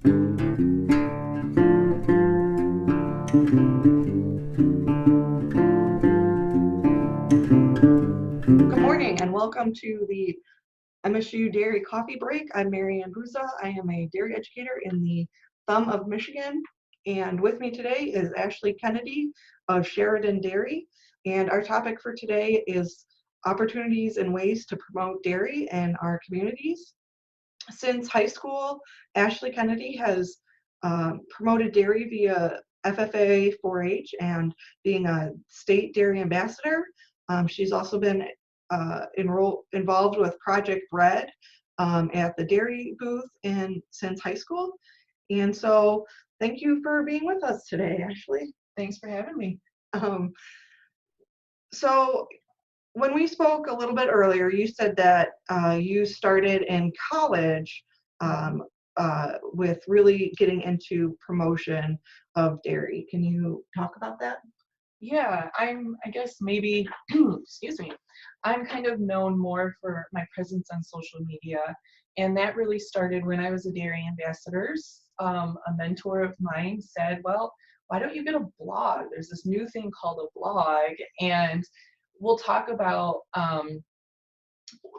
Good morning and welcome to the MSU Dairy Coffee Break. I'm Marianne Buza. I am a dairy educator in the Thumb of Michigan, and with me today is Ashley Kennedy of Sheridan Dairy, and our topic for today is opportunities and ways to promote dairy in our communities. Since high school, Ashley Kennedy has promoted dairy via FFA 4-H and being a state dairy ambassador. She's also been involved with Project Bread at the dairy booth since high school. And so thank you for being with us today, Ashley. Thanks for having me. Um, so when we spoke a little bit earlier, you said that you started in college with really getting into promotion of dairy. Can you talk about that? Yeah, I guess maybe, excuse me, I'm kind of known more for my presence on social media. And that really started when I was a dairy ambassador. A mentor of mine said, well, why don't you get a blog? There's this new thing called a blog, and we'll talk about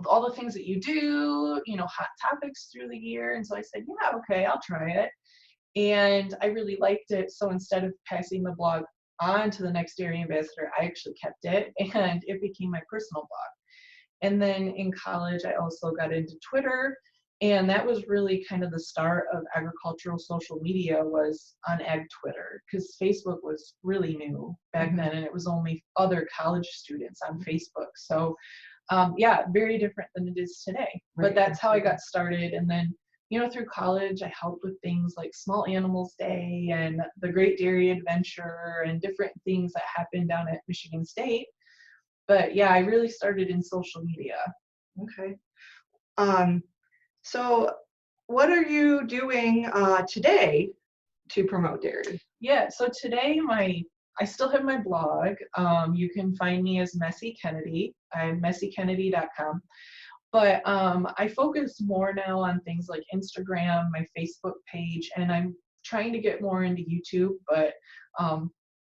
all the things that you do, hot topics through the year. And so I said, yeah, okay, I'll try it. And I really liked it. So instead of passing the blog on to the next dairy ambassador, I actually kept it and it became my personal blog. And then in college, I also got into Twitter. And that was really kind of the start of agricultural social media, was on ag Twitter, because Facebook was really new back then, and it was only other college students on Facebook. So yeah, very different than it is today. But that's how I got started. And then through college, I helped with things like Small Animals Day and the Great Dairy Adventure and different things that happened down at Michigan State. But yeah, I really started in social media. Okay. So what are you doing today to promote dairy? Yeah, so today I still have my blog. You can find me as Messy Kennedy. I'm messykennedy.com. But I focus more now on things like Instagram, my Facebook page, and I'm trying to get more into YouTube, but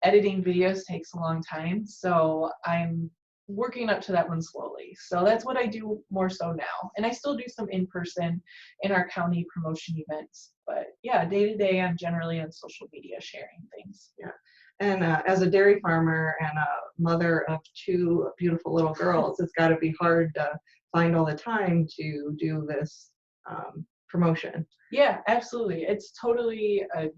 editing videos takes a long time. So I'm working up to that one slowly. So that's what I do more so now. And I still do some in-person in our county promotion events. But yeah, day to day, I'm generally on social media sharing things. Yeah. And as a dairy farmer and a mother of two beautiful little girls, it's got to be hard to find all the time to do this promotion. Yeah, absolutely. It's totally a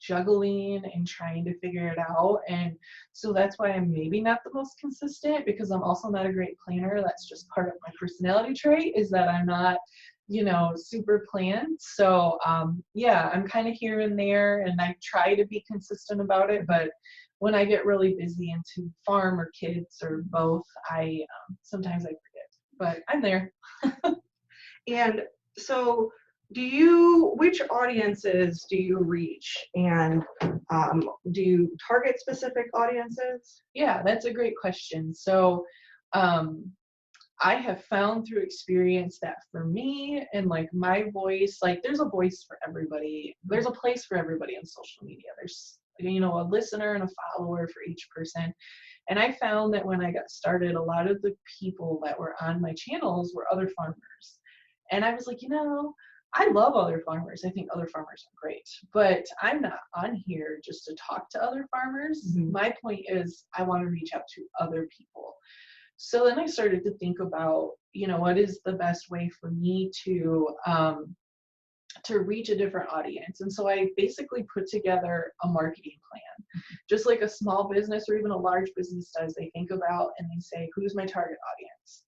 juggling and trying to figure it out. And so that's why I'm maybe not the most consistent, because I'm also not a great planner. That's just part of my personality trait, is that I'm not, super planned. So yeah, I'm kind of here and there, and I try to be consistent about it. But when I get really busy into farm or kids or both, I sometimes I forget. But I'm there. And so which audiences do you reach, and do you target specific audiences? Yeah, that's a great question. So I have found through experience that for me and like my voice, like there's a voice for everybody. There's a place for everybody on social media. There's a listener and a follower for each person. And I found that when I got started, a lot of the people that were on my channels were other farmers. And I was like, I love other farmers. I think other farmers are great, but I'm not on here just to talk to other farmers. My point is I want to reach out to other people. So then I started to think about, what is the best way for me to reach a different audience. And so I basically put together a marketing plan, just like a small business or even a large business does. They think about and they say, who's my target audience?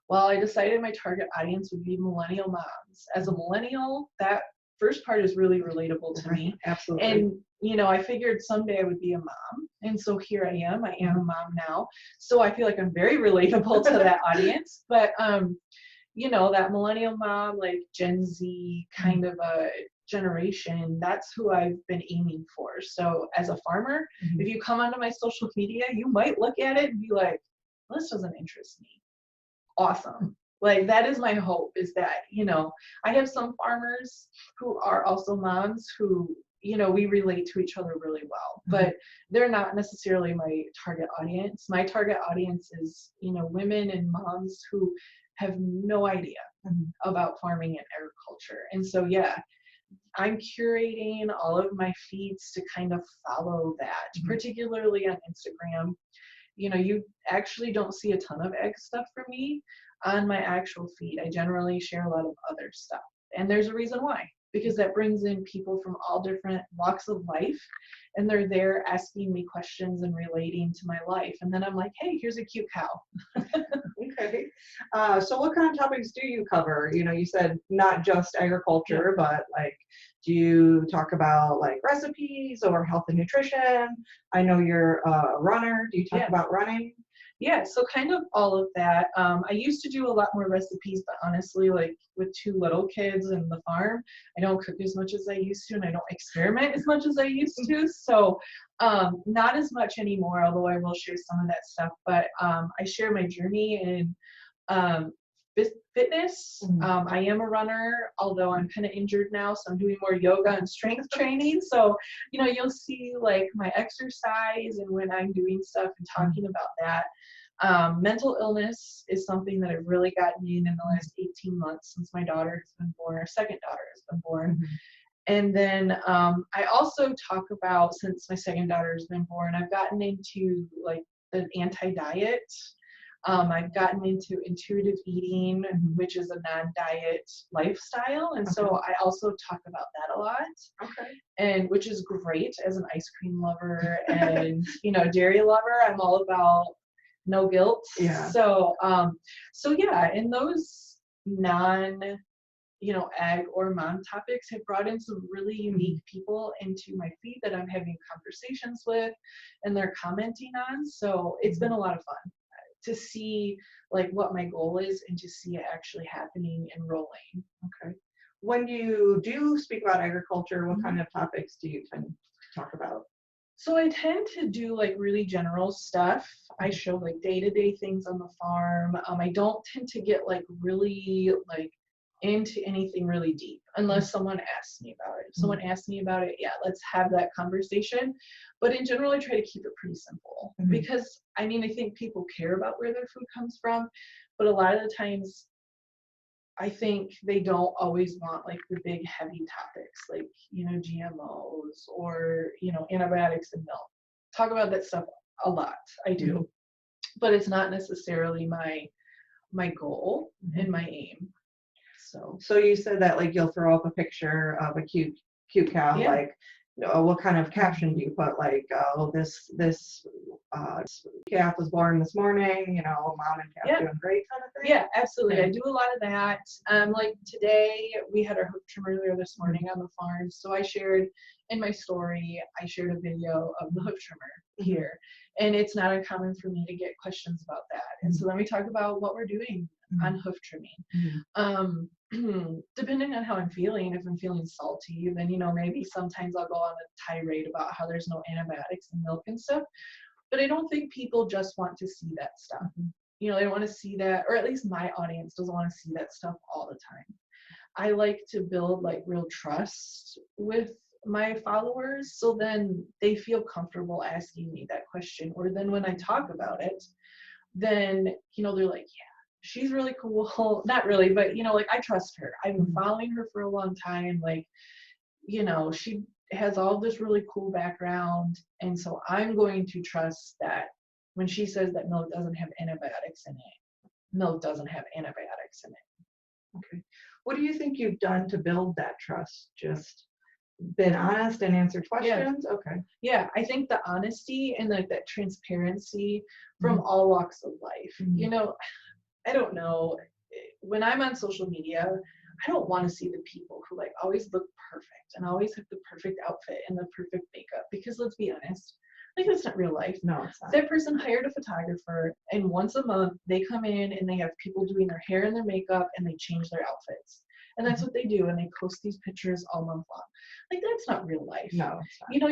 Well, I decided my target audience would be millennial moms. As a millennial, that first part is really relatable to me. Absolutely. And, I figured someday I would be a mom. And so here I am. I am a mom now. So I feel like I'm very relatable to that audience. But, that millennial mom, like Gen Z kind of a generation, that's who I've been aiming for. So as a farmer, if you come onto my social media, you might look at it and be like, well, this doesn't interest me. Awesome. Like that is my hope, is that, I have some farmers who are also moms who, we relate to each other really well, but they're not necessarily my target audience. My target audience is, women and moms who have no idea about farming and agriculture. And so, yeah, I'm curating all of my feeds to kind of follow that, particularly on Instagram. You actually don't see a ton of egg stuff from me on my actual feed. I generally share a lot of other stuff. And there's a reason why, because that brings in people from all different walks of life, and they're there asking me questions and relating to my life. And then I'm like, hey, here's a cute cow. Okay. So what kind of topics do you cover? You said not just agriculture, but like, do you talk about like recipes or health and nutrition? I know you're a runner. Do you talk about running? Yeah, so kind of all of that. I used to do a lot more recipes, but honestly, like with 2 little kids and the farm, I don't cook as much as I used to, and I don't experiment as much as I used to. So not as much anymore, although I will share some of that stuff. But I share my journey in fitness. I am a runner, although I'm kind of injured now, so I'm doing more yoga and strength training. So, you'll see like my exercise and when I'm doing stuff and talking about that. Mental illness is something that I've really gotten in the last 18 months since my daughter has been born, our second daughter has been born. And then I also talk about, since my second daughter has been born, I've gotten into like the anti-diet. I've gotten into intuitive eating, which is a non-diet lifestyle. And so I also talk about that a lot. Okay. And which is great as an ice cream lover and, dairy lover. I'm all about no guilt. Yeah. So yeah, and those ag or mom topics have brought in some really unique people into my feed that I'm having conversations with and they're commenting on. So it's been a lot of fun to see like what my goal is and to see it actually happening and rolling. Okay. When you do speak about agriculture, what kind of topics do you tend to talk about? So I tend to do like really general stuff. I show like day-to-day things on the farm. I don't tend to get like really like into anything really deep unless someone asks me about it. If someone asks me about it, yeah, let's have that conversation. But in general, I try to keep it pretty simple because I think people care about where their food comes from, but a lot of the times I think they don't always want like the big heavy topics like, GMOs or, antibiotics in milk. Talk about that stuff a lot. I do. But it's not necessarily my goal and my aim. So you said that like you'll throw up a picture of a cute cow, like what kind of caption do you put? Like, oh, this calf was born this morning, mom and calf doing great kind of thing? Yeah, absolutely. I do a lot of that. Like today, we had our hoof trim earlier this morning on the farm. So I shared in my story, I shared a video of the hoof trimmer here. And it's not uncommon for me to get questions about that. And so then we talk about what we're doing on hoof trimming. Depending on how I'm feeling, if I'm feeling salty, then, maybe sometimes I'll go on a tirade about how there's no antibiotics in milk and stuff. But I don't think people just want to see that stuff. They don't want to see that, or at least my audience doesn't want to see that stuff all the time. I like to build like real trust with my followers, so then they feel comfortable asking me that question. Or then when I talk about it, then, they're like, yeah, she's really cool. Not really, but, like I trust her. I've been following her for a long time. Like, she has all this really cool background. And so I'm going to trust that when she says that milk doesn't have antibiotics in it, milk doesn't have antibiotics in it. Okay. What do you think you've done to build that trust? Just been honest and answered questions? Yeah. Okay. Yeah, I think the honesty and like that transparency from all walks of life. I don't know. When I'm on social media, I don't want to see the people who like always look perfect and always have the perfect outfit and the perfect makeup, because let's be honest, like that's not real life. No, it's not. That person hired a photographer and once a month they come in and they have people doing their hair and their makeup and they change their outfits. And that's what they do, and they post these pictures all month long. Like that's not real life. No, it's not.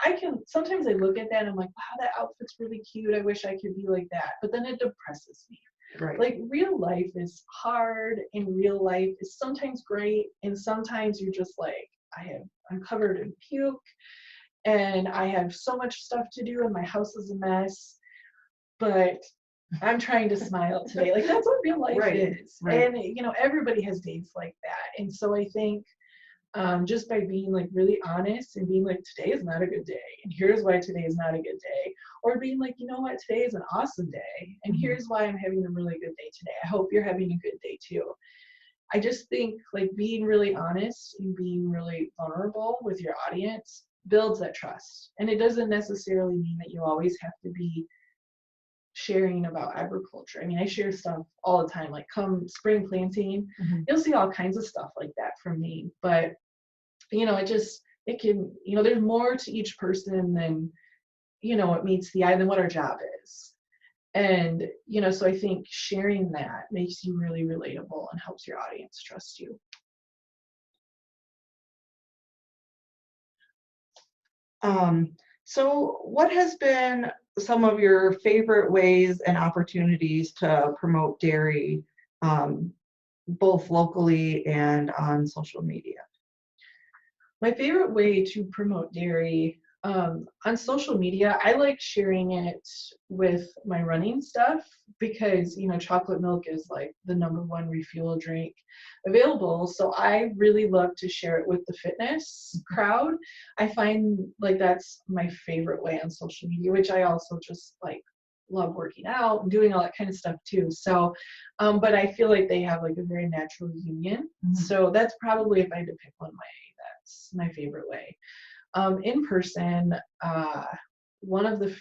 I can sometimes I look at that and I'm like, wow, that outfit's really cute. I wish I could be like that. But then it depresses me. Right. Like real life is hard and real life is sometimes great and sometimes you're just like, I'm covered in puke and I have so much stuff to do and my house is a mess, but I'm trying to smile today. Like that's what real life Right, is. right. And everybody has days like that. And so I think just by being like really honest and being like, today is not a good day, and here's why today is not a good day, or being like, you know what, today is an awesome day, and here's why I'm having a really good day today. I hope you're having a good day too. I just think like being really honest and being really vulnerable with your audience builds that trust. And it doesn't necessarily mean that you always have to be sharing about agriculture. I mean, I share stuff all the time, like come spring planting, you'll see all kinds of stuff like that from me. But it can, there's more to each person than, what meets the eye than what our job is. And, so I think sharing that makes you really relatable and helps your audience trust you. So what has been some of your favorite ways and opportunities to promote dairy, both locally and on social media? My favorite way to promote dairy on social media, I like sharing it with my running stuff because, chocolate milk is like the #1 refuel drink available. So I really love to share it with the fitness crowd. I find like that's my favorite way on social media, which I also just like love working out and doing all that kind of stuff too. So, but I feel like they have like a very natural union. So that's probably, if I had to pick one way, that's my favorite way. In person, one of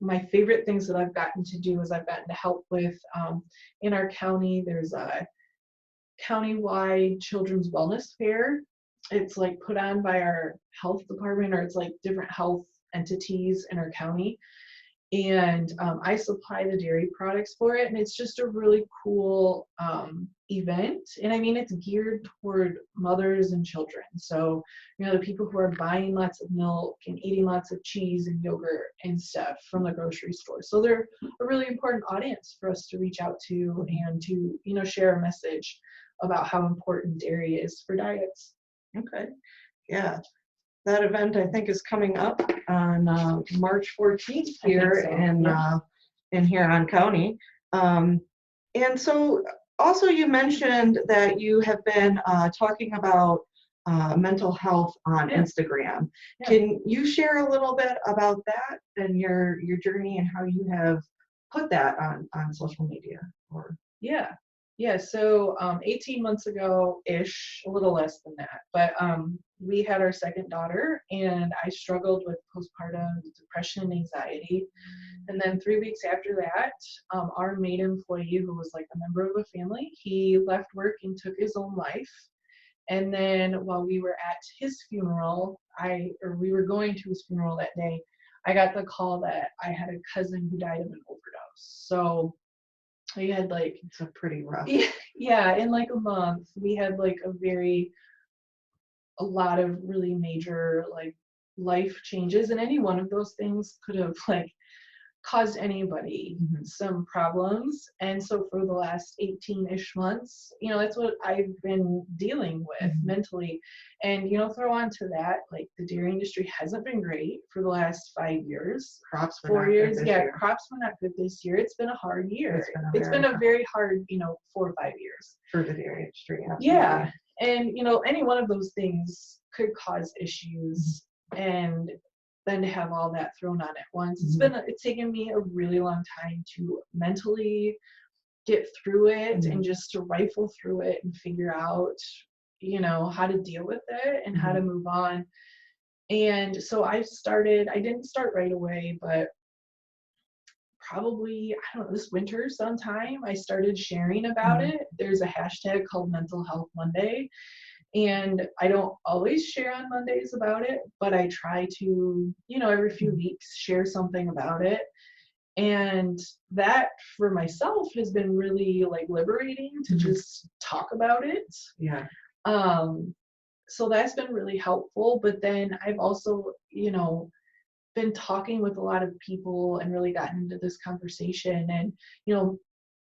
my favorite things that I've gotten to do is I've gotten to help with in our county. There's a countywide children's wellness fair. It's like put on by our health department, or it's like different health entities in our county. And I supply the dairy products for it, and it's just a really cool event. And I mean, it's geared toward mothers and children. So, the people who are buying lots of milk and eating lots of cheese and yogurt and stuff from the grocery store. So they're a really important audience for us to reach out to and to, share a message about how important dairy is for diets. Okay. Yeah. That event, I think, is coming up on March 14th here in Huron County. And so also you mentioned that you have been talking about mental health on Instagram. Yeah. Can you share a little bit about that and your journey and how you have put that on social media? Yeah. So 18 months ago-ish, a little less than that, but we had our second daughter, and I struggled with postpartum depression and anxiety. And then 3 weeks after that, our maid employee, who was like a member of the family, he left work and took his own life. And then while we were at his funeral, we were going to his funeral that day, I got the call that I had a cousin who died of an overdose. So we had like, it's a pretty rough. Yeah, in like a month, we had like a lot of really major like life changes, and any one of those things could have like caused anybody some problems. And so for the last 18-ish months, that's what I've been dealing with mentally. And, throw on to that, like the dairy industry hasn't been great for the last 5 years. Crops were 4 not years. good this Yeah, year. crops were not good this year. It's been a hard year. It's been a very hard, 4 or 5 years. For the dairy industry, absolutely. Yeah. And, any one of those things could cause issues. And then to have all that thrown on at once, it's taken me a really long time to mentally get through it and just to rifle through it and figure out, how to deal with it and how to move on. And so I didn't start right away, but probably, I don't know, this winter sometime, I started sharing about it. There's a hashtag called Mental Health Monday. And I don't always share on Mondays about it, but I try to, every few weeks share something about it. And that for myself has been really like liberating to just talk about it. Yeah. So that's been really helpful. But then I've also, been talking with a lot of people and really gotten into this conversation. And,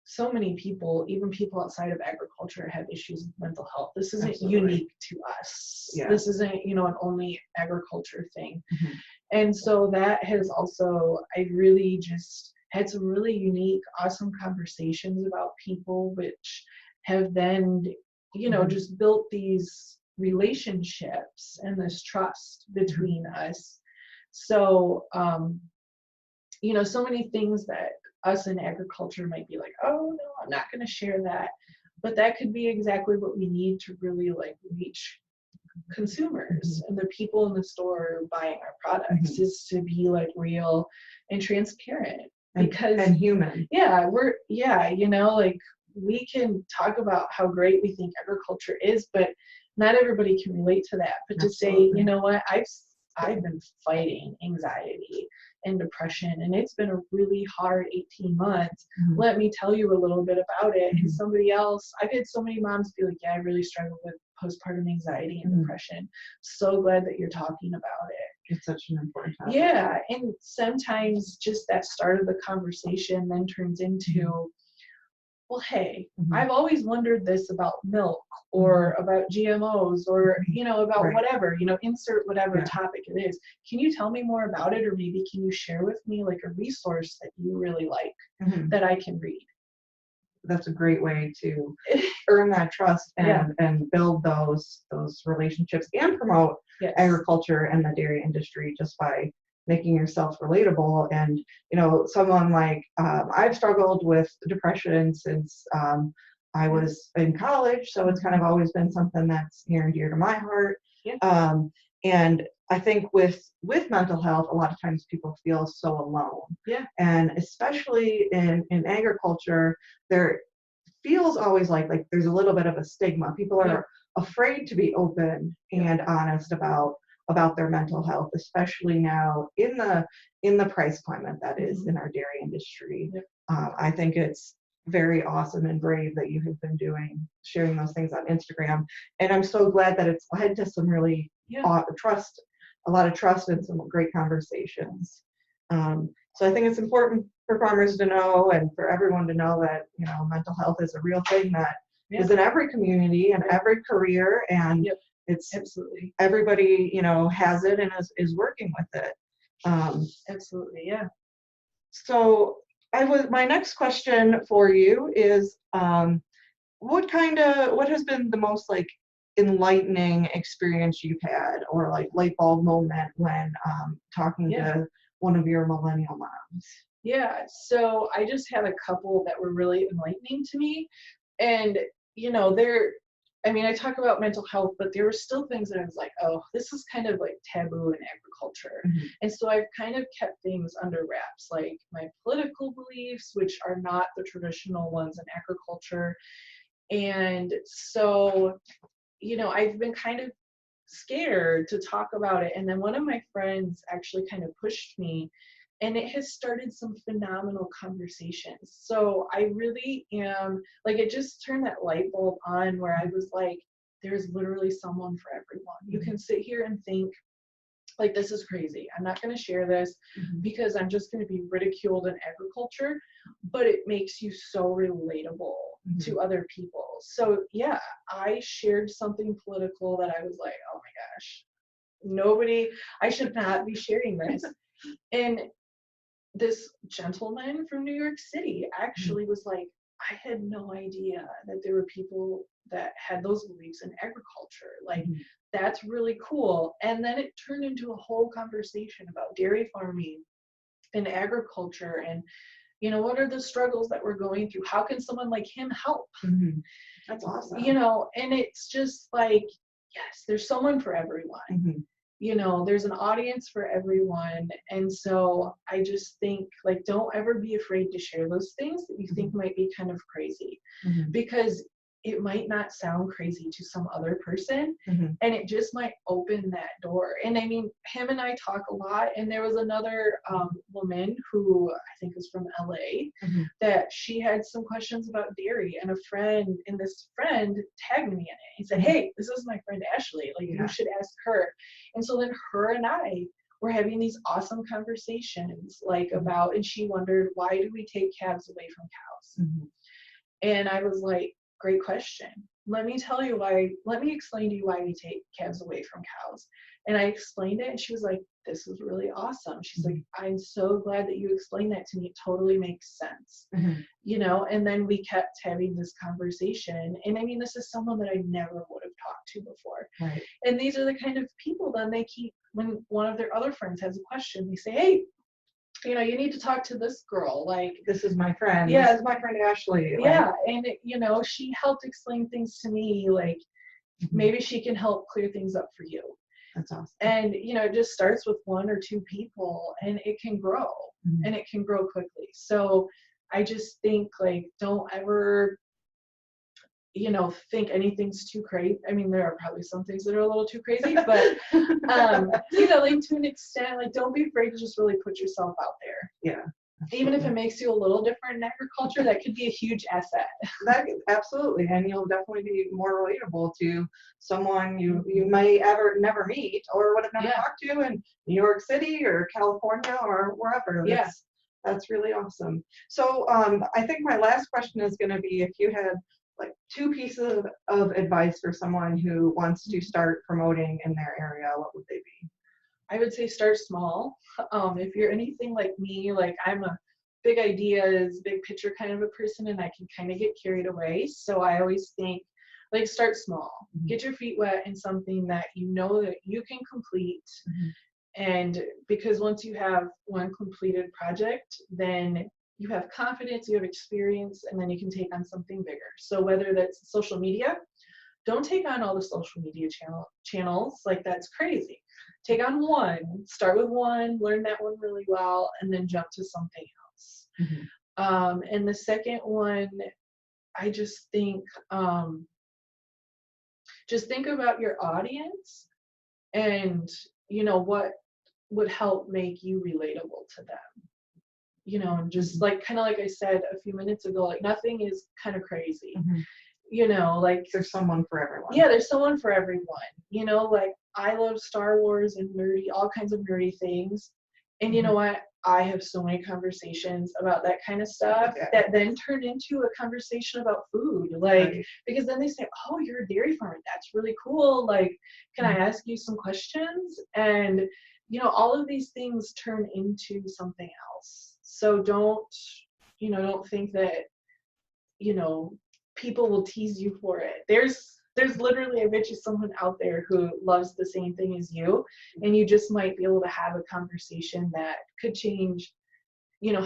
so many people, even people outside of agriculture, have issues with mental health. This isn't Absolutely. unique to us. Yeah. This isn't, you know, an only agriculture thing. Mhm. And so that has also, I really just had some really unique, awesome conversations about people, which have then, you know, Mhm. just built these relationships and this trust between us. So, you know, so many things that us in agriculture might be like, oh no, I'm not going to share that. But that could be exactly what we need to really like reach consumers and the people in the store buying our products, is to be like real and transparent. Because and human. yeah, you know, like we can talk about how great we think agriculture is, but not everybody can relate to that. But to say, Absolutely. you know what, I've been fighting anxiety and depression, and it's been a really hard 18 months. Mhm. Let me tell you a little bit about it. Mhm. And somebody else, I've had so many moms be like, yeah, I really struggle with postpartum anxiety and depression. So glad that you're talking about it. It's such an important topic. Yeah, and sometimes just that start of the conversation then turns into, well, hey, I've always wondered this about milk or about GMOs or, you know, about Right. whatever, you know, insert whatever Yeah. topic it is. Can you tell me more about it? Or maybe can you share with me like a resource that you really like Mhm. that I can read? That's a great way to earn that trust Yeah. and build those relationships and promote Yes. agriculture and the dairy industry just by making yourself relatable. And you know, someone like I've struggled with depression since I was in college, so it's kind of always been something that's near and dear to my heart. Yeah. And I think with mental health, a lot of times people feel so alone. Yeah. And especially in agriculture, there feels always like there's a little bit of a stigma. People are afraid to be open and honest about their mental health, especially now in the price climate that is in our dairy industry. I think it's very awesome and brave that you have been sharing those things on Instagram, and I'm so glad that it's led to some really a lot of trust and some great conversations. So I think it's important for farmers to know and for everyone to know that, you know, mental health is a real thing that is in every community and every career, and it's Absolutely. everybody, you know, has it and is working with it. Absolutely. Yeah. So my next question for you is, what has been the most like enlightening experience you've had, or like light bulb moment when talking to one of your millennial moms? Yeah, so I just had a couple that were really enlightening to me. And, you know, I mean, I talk about mental health, but there were still things that I was like, oh, this is kind of like taboo in agriculture. And so I've kind of kept things under wraps, like my political beliefs, which are not the traditional ones in agriculture. And so, you know, I've been kind of scared to talk about it. And then one of my friends actually kind of pushed me, and it has started some phenomenal conversations. So I really am like, it just turned that light bulb on where I was like, there's literally someone for everyone. You can sit here and think, like, this is crazy. I'm not going to share this because I'm just going to be ridiculed in agriculture, but it makes you so relatable to other people. So yeah, I shared something political that I was like, oh my gosh, I should not be sharing this. And this gentleman from New York City actually was like, I had no idea that there were people that had those beliefs in agriculture. Like, that's really cool. And then it turned into a whole conversation about dairy farming and agriculture and, you know, what are the struggles that we're going through? How can someone like him help? That's awesome. You know, and it's just like, yes, there's someone for everyone. You know, there's an audience for everyone. And so I just think, like, don't ever be afraid to share those things that you think might be kind of crazy, because it might not sound crazy to some other person, and it just might open that door. And I mean, him and I talk a lot, and there was another woman who I think was from LA that she had some questions about dairy, and this friend tagged me in it. He said, hey, this is my friend Ashley, like, you should ask her. And so then her and I were having these awesome conversations, like, about, and she wondered, why do we take calves away from cows? And I was like, great question. Let me explain to you why we take calves away from cows. And I explained it, and she was like, this is really awesome. She's like, I'm so glad that you explained that to me. It totally makes sense. And then we kept having this conversation. And I mean, this is someone that I never would have talked to before. Right. And these are the kind of people then when one of their other friends has a question, they say, hey, you need to talk to this girl. Like, this is my friend. Yeah. This is my friend Ashley. Yeah. And, she helped explain things to me, like, maybe she can help clear things up for you. That's awesome. And, it just starts with 1 or 2 people, and it can grow, and it can grow quickly. So I just think, like, don't ever, think anything's too crazy. I mean, there are probably some things that are a little too crazy, but, like, to an extent, like, don't be afraid to just really put yourself out there. Yeah. Absolutely. Even if it makes you a little different in agriculture, that could be a huge asset. Absolutely. And you'll definitely be more relatable to someone you may ever never meet or would have never talked to in New York City or California or wherever. That's really awesome. So I think my last question is going to be, if you had like 2 pieces of advice for someone who wants to start promoting in their area, what would they be? I would say start small. If you're anything like me, like, I'm a big ideas, big picture kind of a person, and I can kind of get carried away. So I always think, like, start small. Get your feet wet in something that that you can complete. And because once you have one completed project, then you have confidence, you have experience, and then you can take on something bigger. So whether that's social media, don't take on all the social media channels. Like, that's crazy. Take on one, start with one, learn that one really well, and then jump to something else. And the second one, I just think about your audience and, what would help make you relatable to them. And just like, kind of like I said a few minutes ago, like, nothing is kind of crazy. Like, there's someone for everyone. Yeah, there's someone for everyone. Like, I love Star Wars and all kinds of nerdy things. And you know what? I have so many conversations about that kind of stuff that then turn into a conversation about food. Like, because then they say, oh, you're a dairy farmer. That's really cool. Like, can I ask you some questions? And, all of these things turn into something else. So don't think that, people will tease you for it. There's literally, I bet you, someone out there who loves the same thing as you, and you just might be able to have a conversation that could change,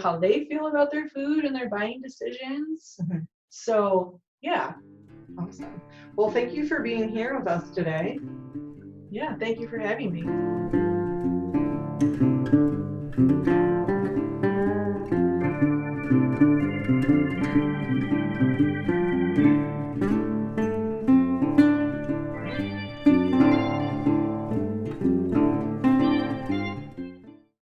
how they feel about their food and their buying decisions. So, yeah. Awesome. Well, thank you for being here with us today. Yeah, thank you for having me.